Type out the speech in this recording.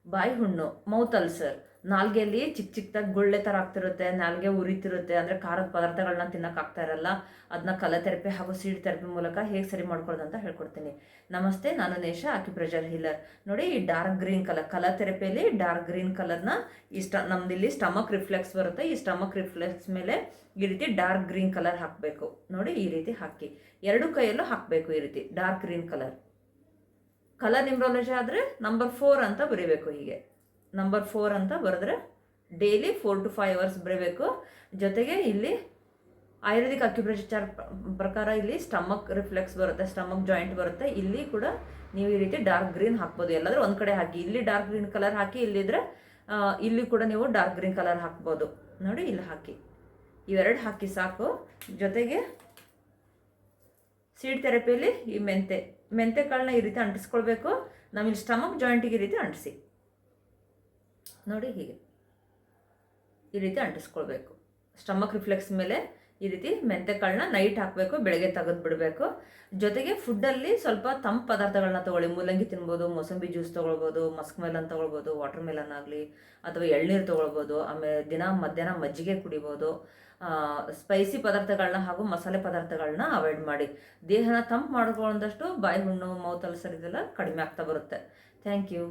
ಬಾಯಿ ಹುಣ್ಣು, mouth ulcer, ನಾಲ್ಗೆಯಲ್ಲಿ ಚಿಕ್ಕ ಚಿಕ್ಕದಾಗಿ ಗುಳ್ಳೆ ಥರ ಆಗ್ತಿರುತ್ತೆ, ನಾಲ್ಗೆ ಉರಿತಿರುತ್ತೆ, ಅಂದರೆ ಖಾರದ ಪದಾರ್ಥಗಳನ್ನ ತಿನ್ನೋಕ್ಕಾಗ್ತಾ ಇರಲ್ಲ. ಅದನ್ನ ಕಲರ್ ಥೆರಪಿ ಹಾಗೂ ಸೀಡ್ ಥೆರಪಿ ಮೂಲಕ ಹೇಗೆ ಸರಿ ಮಾಡ್ಕೊಳ್ಳೋದು ಅಂತ ಹೇಳ್ಕೊಡ್ತೀನಿ. ನಮಸ್ತೆ, ನಾನು ನೇಷಾ, ಅಕ್ಯುಪ್ರೆಷರ್ ಹೀಲರ್. ನೋಡಿ, ಈ ಡಾರ್ಕ್ ಗ್ರೀನ್ ಕಲರ್ ಥೆರಪಿಯಲ್ಲಿ ಡಾರ್ಕ್ ಗ್ರೀನ್ ಕಲರ್ನ ನಮ್ದಿಲ್ಲಿ ಸ್ಟಮಕ್ ರಿಫ್ಲೆಕ್ಸ್ ಬರುತ್ತೆ. ಈ ಸ್ಟಮಕ್ ರಿಫ್ಲೆಕ್ಸ್ ಮೇಲೆ ಈ ರೀತಿ ಡಾರ್ಕ್ ಗ್ರೀನ್ ಕಲರ್ ಹಾಕಬೇಕು. ನೋಡಿ, ಈ ರೀತಿ ಹಾಕಿ ಎರಡು ಕೈಯಲ್ಲೂ ಹಾಕಬೇಕು. ಈ ರೀತಿ ಡಾರ್ಕ್ ಗ್ರೀನ್ ಕಲರ್ ನ್ಯೂಮರಾಲಜಿ ಆದರೆ ನಂಬರ್ 4 ಅಂತ ಬರೀಬೇಕು. ಹೀಗೆ ನಂಬರ್ 4 ಅಂತ ಬರೆದ್ರೆ ಡೈಲಿ 4 to 5 hours ಬರೀಬೇಕು. ಜೊತೆಗೆ ಇಲ್ಲಿ ಆಯುರ್ವೇದಿಕ್ ಅಕ್ಯುಪ್ರೆಷರ್ ಪ್ರಕಾರ ಇಲ್ಲಿ ಸ್ಟಮಕ್ ರಿಫ್ಲೆಕ್ಸ್ ಬರುತ್ತೆ, ಸ್ಟಮಕ್ ಜಾಯಿಂಟ್ ಬರುತ್ತೆ. ಇಲ್ಲಿ ಕೂಡ ನೀವು ಈ ರೀತಿ ಡಾರ್ಕ್ ಗ್ರೀನ್ ಹಾಕ್ಬೋದು. ಎಲ್ಲಾದರೂ ಒಂದು ಕಡೆ ಹಾಕಿ, ಇಲ್ಲಿ ಡಾರ್ಕ್ ಗ್ರೀನ್ ಕಲರ್ ಹಾಕಿ, ಇಲ್ಲಿದ್ರೆ ಇಲ್ಲಿ ಕೂಡ ನೀವು ಡಾರ್ಕ್ ಗ್ರೀನ್ ಕಲರ್ ಹಾಕ್ಬೋದು. ನೋಡಿ, ಇಲ್ಲಿ ಹಾಕಿ, ಇವೆರಡು ಹಾಕಿ ಸಾಕು. ಜೊತೆಗೆ ಸೀಡ್ ಥೆರಪಿಯಲ್ಲಿ ಈ ಮೆಂತೆ ಕಾಳನ್ನ ಈ ರೀತಿ ಅಂಟಿಸ್ಕೊಳ್ಬೇಕು. ನಾವಿಲ್ಲಿ ಸ್ಟಮಕ್ ಜಾಯಿಂಟಿಗೆ ಈ ರೀತಿ ಅಂಟಿಸಿ, ನೋಡಿ, ಹೀಗೆ ಈ ರೀತಿ ಅಂಟಿಸ್ಕೊಳ್ಬೇಕು. ಸ್ಟಮಕ್ ರಿಫ್ಲೆಕ್ಸ್ ಮೇಲೆ ಈ ರೀತಿ ಮೆಂತೆ ಕಾಳನ್ನ ನೈಟ್ ಹಾಕಬೇಕು, ಬೆಳಗ್ಗೆ ತೆಗೆದು ಬಿಡಬೇಕು. ಜೊತೆಗೆ ಫುಡ್ಡಲ್ಲಿ ಸ್ವಲ್ಪ ತಂಪು ಪದಾರ್ಥಗಳನ್ನ ತೊಗೊಳ್ಳಿ. ಮೂಲಂಗಿ ತಿನ್ಬೋದು, ಮೋಸಂಬಿ ಜ್ಯೂಸ್ ತೊಗೊಳ್ಬೋದು, ಮಸ್ಕ್ ಮೆಲನ್ ತೊಗೊಳ್ಬೋದು, ವಾಟರ್ ಮೆಲನ್ ಆಗಲಿ, ಅಥವಾ ಎಳ್ನೀರು ತೊಗೊಳ್ಬೋದು. ಆಮೇಲೆ ಮಧ್ಯಾಹ್ನ ಮಜ್ಜಿಗೆ ಕುಡಿಬೋದು. ಸ್ಪೈಸಿ ಪದಾರ್ಥಗಳನ್ನ ಹಾಗೂ ಮಸಾಲೆ ಪದಾರ್ಥಗಳನ್ನ ಅವಾಯ್ಡ್ ಮಾಡಿ. ದೇಹನ ತಂಪು ಮಾಡ್ಕೊಳ್ಳೋದಷ್ಟು ಬಾಯಿ ಹುಣ್ಣು, ಮೌತ್ ಅಲ್ಸರ್ ಇದೆಲ್ಲ ಕಡಿಮೆ ಆಗ್ತಾ ಬರುತ್ತೆ. Thank you.